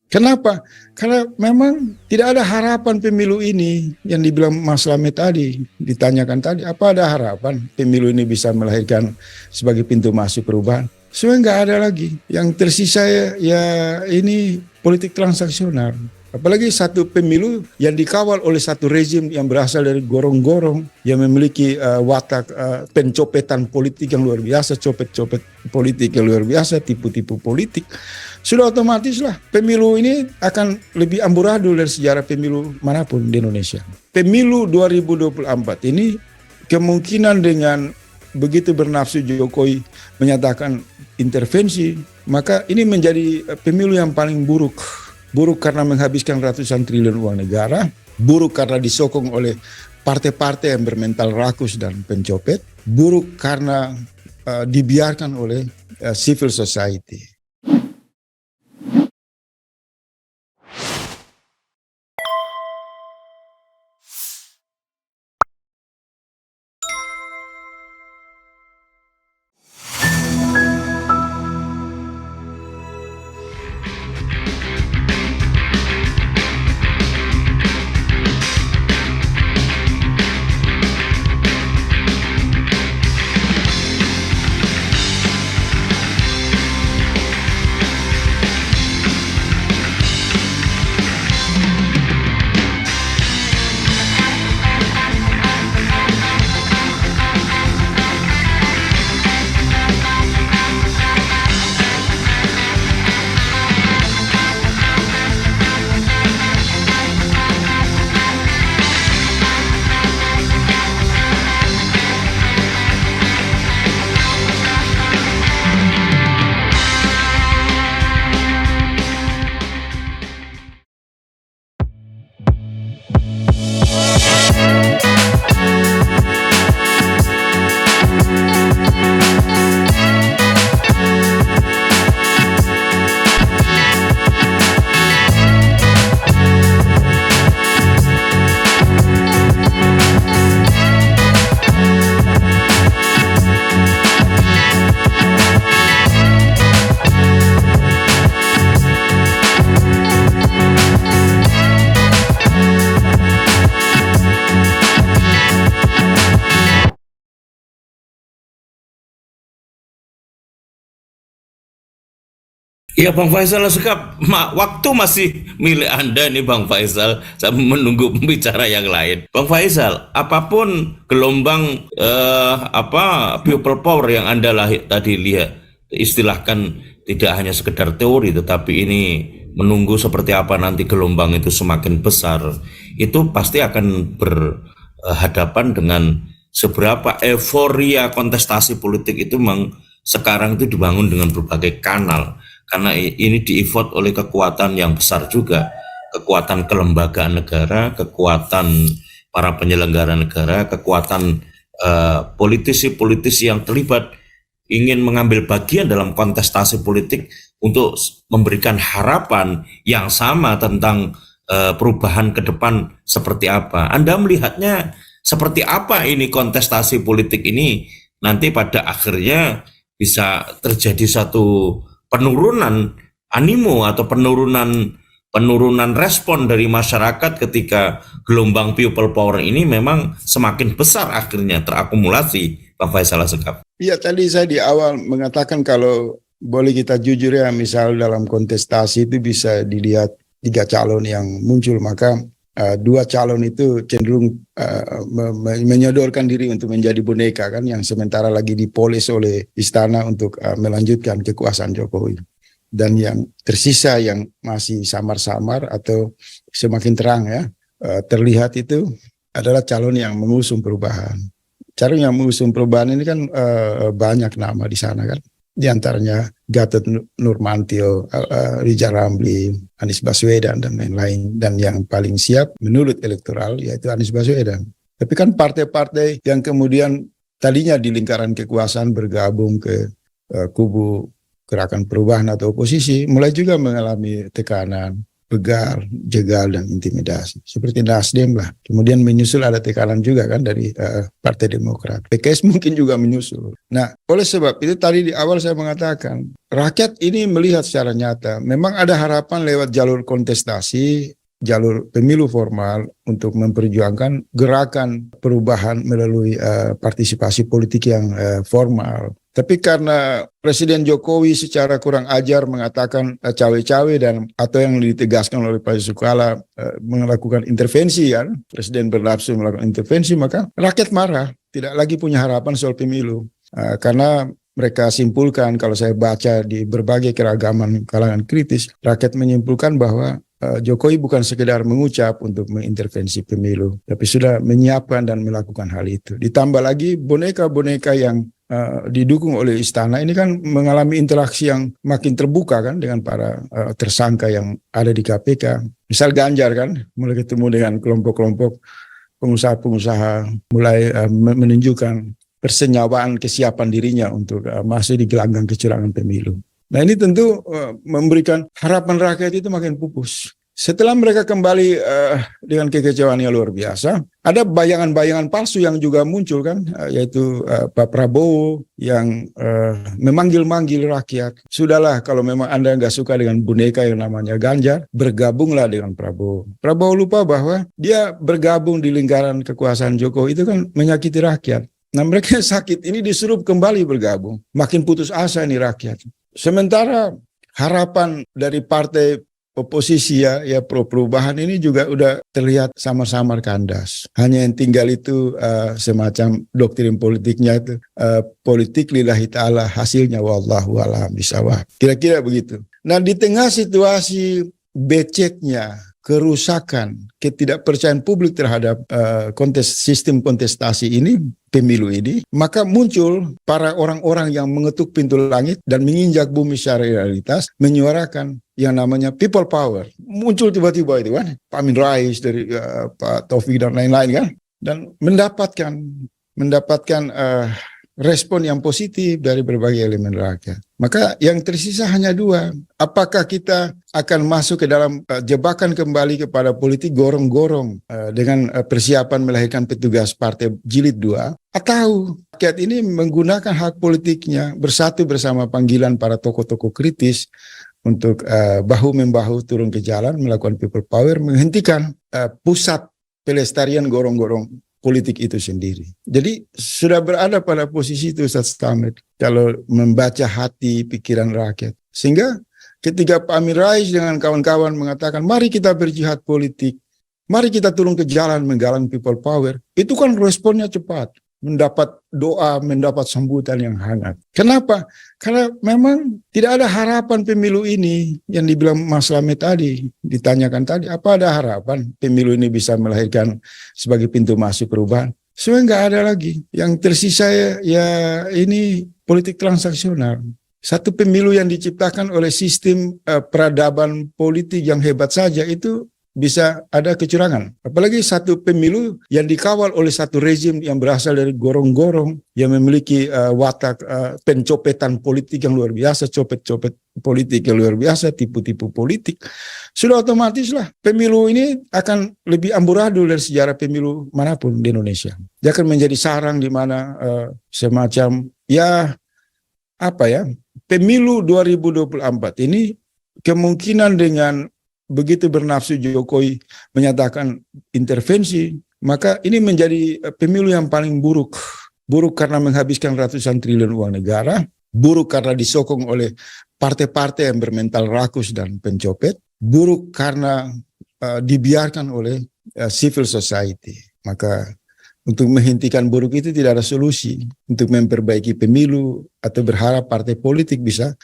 Kenapa? Karena memang tidak ada harapan pemilu ini yang dibilang Mas Slamet tadi, ditanyakan tadi, apa ada harapan pemilu ini bisa melahirkan sebagai pintu masuk perubahan? Sebenarnya nggak ada lagi. Yang tersisa ya ini politik transaksional. Apalagi satu pemilu yang dikawal oleh satu rezim yang berasal dari gorong-gorong, yang memiliki watak pencopetan politik yang luar biasa, copet-copet politik yang luar biasa, tipu-tipu politik. Sudah otomatis lah pemilu ini akan lebih amburadul dari sejarah pemilu manapun di Indonesia. Pemilu 2024 ini kemungkinan dengan begitu bernafsu Jokowi menyatakan intervensi, maka ini menjadi pemilu yang paling buruk. Buruk karena menghabiskan ratusan triliun uang negara, buruk karena disokong oleh partai-partai yang bermental rakus dan pencopet, buruk karena dibiarkan oleh civil society. Ya Bang Faisal Sekap, waktu masih milik Anda nih Bang Faisal, saya menunggu pembicara yang lain. Bang Faisal, apapun gelombang people power yang Anda tadi lihat, istilahkan tidak hanya sekedar teori, tetapi ini menunggu seperti apa nanti gelombang itu semakin besar, itu pasti akan berhadapan dengan seberapa euforia kontestasi politik itu memang sekarang itu dibangun dengan berbagai kanal. Karena ini di-effort oleh kekuatan yang besar juga, kekuatan kelembagaan negara, kekuatan para penyelenggara negara, kekuatan politisi-politisi yang terlibat ingin mengambil bagian dalam kontestasi politik untuk memberikan harapan yang sama tentang perubahan ke depan seperti apa. Anda melihatnya seperti apa ini kontestasi politik ini nanti pada akhirnya bisa terjadi satu penurunan animo atau penurunan respon dari masyarakat ketika gelombang people power ini memang semakin besar akhirnya terakumulasi, Pak Faisal Sekap. Iya, tadi saya di awal mengatakan kalau boleh kita jujur ya, misal dalam kontestasi itu bisa dilihat 3 calon yang muncul, maka 2 calon itu cenderung menyodorkan diri untuk menjadi boneka kan, yang sementara lagi dipoles oleh istana untuk melanjutkan kekuasaan Jokowi. Dan yang tersisa yang masih samar-samar atau semakin terang ya terlihat itu adalah calon yang mengusung perubahan. Calon yang mengusung perubahan ini kan banyak nama di sana kan. Di antaranya Gatot Nurmantio, Rizal Ramli, Anies Baswedan, dan lain-lain. Dan yang paling siap menurut elektoral yaitu Anies Baswedan. Tapi kan partai-partai yang kemudian tadinya di lingkaran kekuasaan bergabung ke kubu gerakan perubahan atau oposisi, mulai juga mengalami tekanan. begal, jegal, dan intimidasi. Seperti Nasdem lah. Kemudian menyusul ada tekanan juga kan dari Partai Demokrat. PKS mungkin juga menyusul. Nah, oleh sebab itu tadi di awal saya mengatakan, rakyat ini melihat secara nyata, memang ada harapan lewat jalur kontestasi, jalur pemilu formal untuk memperjuangkan gerakan perubahan melalui partisipasi politik yang formal. Tapi karena Presiden Jokowi secara kurang ajar mengatakan cawe-cawe dan atau yang ditegaskan oleh Pak Yusuf Kala melakukan intervensi kan, Presiden bernafsu melakukan intervensi, maka rakyat marah, tidak lagi punya harapan soal pemilu. Karena mereka simpulkan, kalau saya baca di berbagai keragaman kalangan kritis, rakyat menyimpulkan bahwa Jokowi bukan sekedar mengucap untuk mengintervensi pemilu, tapi sudah menyiapkan dan melakukan hal itu. Ditambah lagi boneka-boneka yang didukung oleh istana ini kan mengalami interaksi yang makin terbuka kan dengan para tersangka yang ada di KPK. Misal Ganjar kan mulai ketemu dengan kelompok-kelompok pengusaha-pengusaha, mulai menunjukkan persenyawaan kesiapan dirinya untuk masuk di gelanggang kecurangan pemilu. Nah ini tentu memberikan harapan rakyat itu makin pupus. Setelah mereka kembali dengan kekecewaan yang luar biasa, ada bayangan-bayangan palsu yang juga muncul kan, yaitu Pak Prabowo yang memanggil-manggil rakyat. Sudahlah kalau memang Anda nggak suka dengan boneka yang namanya Ganjar, bergabunglah dengan Prabowo. Prabowo lupa bahwa dia bergabung di lingkaran kekuasaan Jokowi itu kan menyakiti rakyat. Nah mereka sakit ini disuruh kembali bergabung. Makin putus asa ini rakyat. Sementara harapan dari partai oposisi ya pro perubahan ini juga udah terlihat samar-samar kandas. Hanya yang tinggal itu semacam doktrin politiknya itu politik lillahi ta'ala, hasilnya wallahu a'lam bishawab. Kira-kira begitu. Nah di tengah situasi beceknya, kerusakan, ketidakpercayaan publik terhadap sistem kontestasi ini, pemilu ini, maka muncul para orang-orang yang mengetuk pintu langit dan menginjak bumi secara realitas, menyuarakan yang namanya people power. Muncul tiba-tiba itu kan, Pak Amin Rais dari Pak Taufik dan lain-lain kan, dan mendapatkan respon yang positif dari berbagai elemen rakyat. Maka yang tersisa hanya dua. Apakah kita akan masuk ke dalam jebakan kembali kepada politik gorong-gorong dengan persiapan melahirkan petugas partai jilid 2, atau rakyat ini menggunakan hak politiknya bersatu bersama panggilan para tokoh-tokoh kritis untuk bahu-membahu turun ke jalan melakukan people power, menghentikan pusat pelestarian gorong-gorong politik itu sendiri. Jadi sudah berada pada posisi itu Ustaz Stamed kalau membaca hati pikiran rakyat. Sehingga ketika Pak Amin Rais dengan kawan-kawan mengatakan mari kita berjihad politik, mari kita turun ke jalan menggalang people power, itu kan responnya cepat, mendapat doa, mendapat sambutan yang hangat. Kenapa? Karena memang tidak ada harapan pemilu ini yang dibilang Mas Slamet tadi, ditanyakan tadi, apa ada harapan pemilu ini bisa melahirkan sebagai pintu masuk perubahan? Sebenarnya nggak ada lagi. Yang tersisa ya ini politik transaksional. Satu pemilu yang diciptakan oleh sistem peradaban politik yang hebat saja itu bisa ada kecurangan. Apalagi satu pemilu yang dikawal oleh satu rezim yang berasal dari gorong-gorong, yang memiliki watak pencopetan politik yang luar biasa, copet-copet politik yang luar biasa, tipu-tipu politik. Sudah otomatis lah pemilu ini akan lebih amburadul dari sejarah pemilu manapun di Indonesia. Dia akan menjadi sarang di mana semacam pemilu 2024 ini kemungkinan dengan begitu bernafsu Jokowi menyatakan intervensi, maka ini menjadi pemilu yang paling buruk. Buruk karena menghabiskan ratusan triliun uang negara, buruk karena disokong oleh partai-partai yang bermental rakus dan pencopet, buruk karena dibiarkan oleh civil society. Maka untuk menghentikan buruk itu tidak ada solusi. Untuk memperbaiki pemilu atau berharap partai politik bisa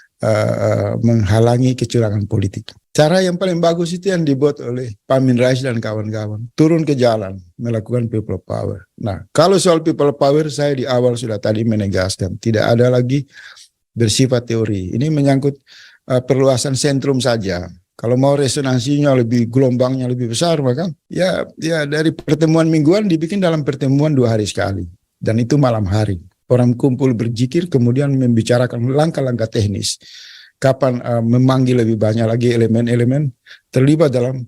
menghalangi kecurangan politik. Cara yang paling bagus itu yang dibuat oleh Pak Amin Rais dan kawan-kawan. Turun ke jalan, melakukan people power. Nah, kalau soal people power, saya di awal sudah tadi menegaskan. Tidak ada lagi bersifat teori. Ini menyangkut perluasan sentrum saja. Kalau mau resonansinya lebih, gelombangnya lebih besar, maka ya dari pertemuan mingguan dibikin dalam pertemuan 2 hari sekali. Dan itu malam hari. Orang kumpul berzikir, kemudian membicarakan langkah-langkah teknis. kapan memanggil lebih banyak lagi elemen-elemen terlibat dalam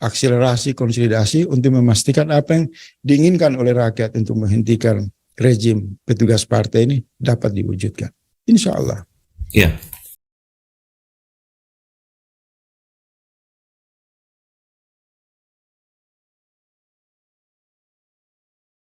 akselerasi konsolidasi untuk memastikan apa yang diinginkan oleh rakyat untuk menghentikan rejim petugas partai ini dapat diwujudkan. Insya Allah. Ya.